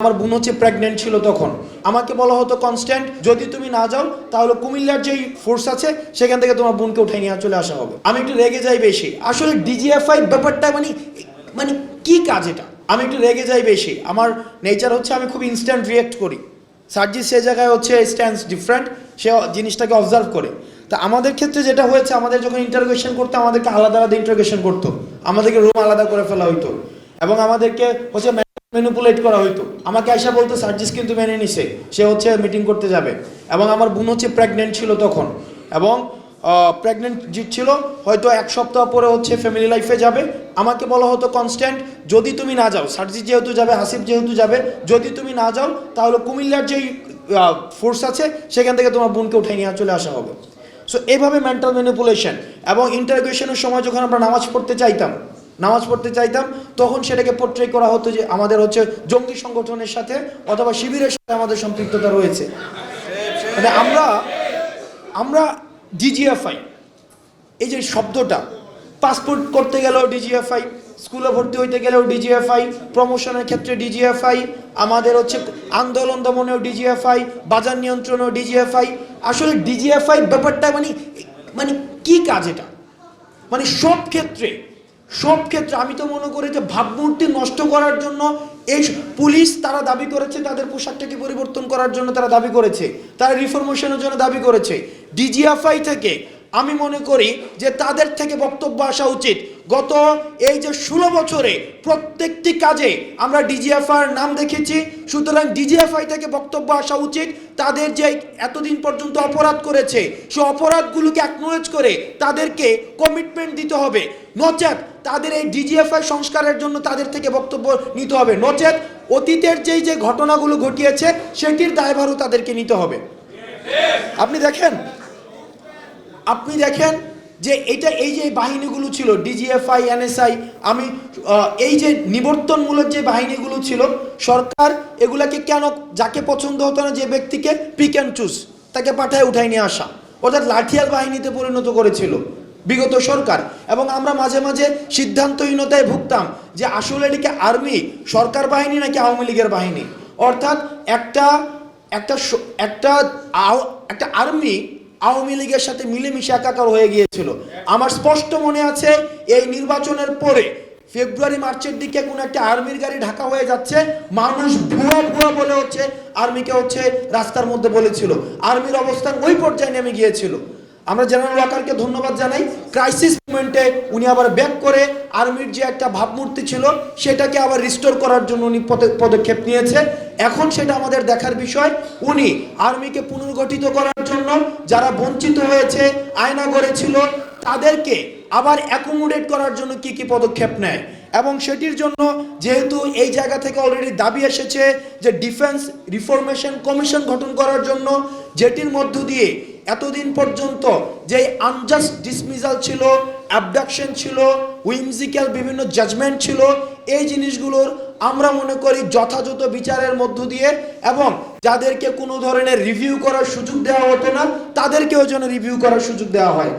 আমার বোন হচ্ছে প্রেগনেন্ট ছিল তখন আমাকে বলা হতো কনস্ট্যান্ট যদি তুমি না যাও তাহলে কুমিল্লার যেই ফোর্স আছে সেখান থেকে তোমার বোনকে উঠাই নিয়ে চলে আসা হবে। আমি একটু রেগে যাই বেশি। আসলে ডিজিএফআই ব্যাপারটা মানে কি কাজ এটা? আমি একটু রেগে যাই বেশি। আমার নেচার হচ্ছে আমি খুব ইনস্ট্যান্ট রিয়েক্ট করি। সার্জিস সে জায়গায় হচ্ছে স্ট্যান্স ডিফারেন্ট, সে জিনিসটাকে অবজার্ভ করে। তা আমাদের ক্ষেত্রে যেটা হয়েছে, আমাদের যখন ইন্টারোগেশন করতো আমাদেরকে আলাদা আলাদা ইন্টারোগেশন করতো, আমাদেরকে রুম আলাদা করে ফেলা হইতো এবং আমাদেরকে হচ্ছে ম্যানিপুলেট করা হইতো। আমাকে আয়সা বলতো সার্জিস কিন্তু মেনে নিছে, সে হচ্ছে মিটিং করতে যাবে। এবং আমার বোন হচ্ছে প্রেগনেন্ট ছিল তখন, এবং প্রেগনেন্ট ছিল, হয়তো এক সপ্তাহ পরে হচ্ছে ফ্যামিলি লাইফে যাবে। আমাকে বলা হতো কনস্ট্যান্ট যদি তুমি না যাও, সার্জিস যেহেতু যাবে, হাসিব যেহেতু যাবে, যদি তুমি না যাও তাহলে কুমিল্লার যেই ফোর্স আছে সেখান থেকে তোমার বোনকে উঠাই নিয়ে চলে আসা হবে। সো এইভাবে মেন্টাল ম্যানিপুলেশন। এবং ইন্টারোগেশনের সময় যখন আমরা নামাজ পড়তে চাইতাম তখন সেটাকে পোর্ট্রে করা হতো যে আমাদের হচ্ছে জঙ্গি সংগঠনের সাথে অথবা শিবিরের সাথে আমাদের সম্পৃক্ততা রয়েছে। মানে আমরা ডিজিএফআই, এই যে শব্দটা, পাসপোর্ট করতে গেলেও ডিজিএফআই, স্কুলে ভর্তি হইতে গেলেও ডিজিএফআই, প্রমোশনের ক্ষেত্রে ডিজিএফআই, আমাদের হচ্ছে আন্দোলন দমনেও ডিজিএফআই, বাজার নিয়ন্ত্রণেও ডিজিএফআই। আসলে ডিজিএফআই ব্যাপারটা মানে কি কাজ এটা? মানে সব ক্ষেত্রে আমি তো মনে করি যে ভাবমূর্তি নষ্ট করার জন্য এই পুলিশ তারা দাবি করেছে, তাদের পোশাকটাকে পরিবর্তন করার জন্য তারা দাবি করেছে, তারা রিফরমেশনের জন্য দাবি করেছে। ডিজিএফআই থেকে আমি মনে করি যে তাদের থেকে বক্তব্য আসা উচিত। গত এই যে 16 বছরে প্রত্যেকটি কাজে আমরা ডিজিএফআই নাম দেখেছি, সুতরাং ডিজিএফআই থেকে বক্তব্য আসা উচিত। তাদের যে এতদিন পর্যন্ত অপরাধ করেছে সে অপরাধগুলোকে অ্যাকনোলেজ করে তাদেরকে কমিটমেন্ট দিতে হবে, নচেত তাদের এই ডিজিএফআই সংস্কারের জন্য তাদের থেকে বক্তব্য নিতে হবে, নচেত অতীতের যে ঘটনাগুলো ঘটিয়েছে সেটির দায়ভারও তাদেরকে নিতে হবে। আপনি দেখেন যে এই যে বাহিনীগুলো ছিল ডিজিএফআই, এনএসআই, আমি এই যে নিবর্তনমূলক যে বাহিনীগুলো ছিল, সরকার এগুলাকে কেন, যাকে পছন্দ হতো না যে ব্যক্তিকে পিক অ্যান্ড চুজ তাকে পাঠায় উঠাই নিয়ে আসা, অর্থাৎ লাঠিয়াল বাহিনীতে পরিণত করেছিল বিগত সরকার। এবং আমরা মাঝে মাঝে সিদ্ধান্তহীনতায় ভুগতাম যে আসলে এটিকে আর্মি সরকার বাহিনী নাকি আওয়ামী লীগের বাহিনী। অর্থাৎ একটা আর্মি আওয়ামী লীগের সাথে মিলেমিশে একাকার হয়ে গিয়েছিল। আমার স্পষ্ট মনে আছে এই নির্বাচনের পরে ফেব্রুয়ারি মার্চের দিকে কোনো একটা আর্মির গাড়ি ঢাকা হয়ে যাচ্ছে, মানুষ ভুয়া বলে হচ্ছে আর্মিকে হচ্ছে রাস্তার মধ্যে বলেছিল। আর্মির অবস্থান ওই পর্যায়ে নেমে গিয়েছিল। আমরা জেনারেল ওয়াকারকে ধন্যবাদ জানাই, ক্রাইসিস মোমেন্টে উনি আবার ব্যাক করে আর্মির যে একটা ভাবমূর্তি ছিল সেটাকে আবার রিস্টোর করার জন্য উনি পদক্ষেপ নিয়েছে। এখন সেটা আমাদের দেখার বিষয়, উনি আর্মিকে পুনর্গঠিত করার জন্য যারা বঞ্চিত হয়েছে, আয়না গড়েছিল, তাদেরকে আবার অ্যাকোমোডেট করার জন্য কি কি পদক্ষেপ নেয়। এবং সেটির জন্য যেহেতু এই জায়গা থেকে অলরেডি দাবি এসেছে যে ডিফেন্স রিফরমেশন কমিশন গঠন করার জন্য, যেটির মধ্য দিয়ে এতদিন পর্যন্ত যে আনজাস্ট ডিসমিসাল ছিল, অ্যাবডাকশন ছিল, উইমজিক্যাল বিভিন্ন জাজমেন্ট ছিল, এই জিনিসগুলোর আমরা মনে করি যথাযথ বিচারের মধ্য দিয়ে, এবং যাদেরকে কোনো ধরনের রিভিউ করার সুযোগ দেওয়া হতো না তাদেরকেও যেন রিভিউ করার সুযোগ দেওয়া হয়।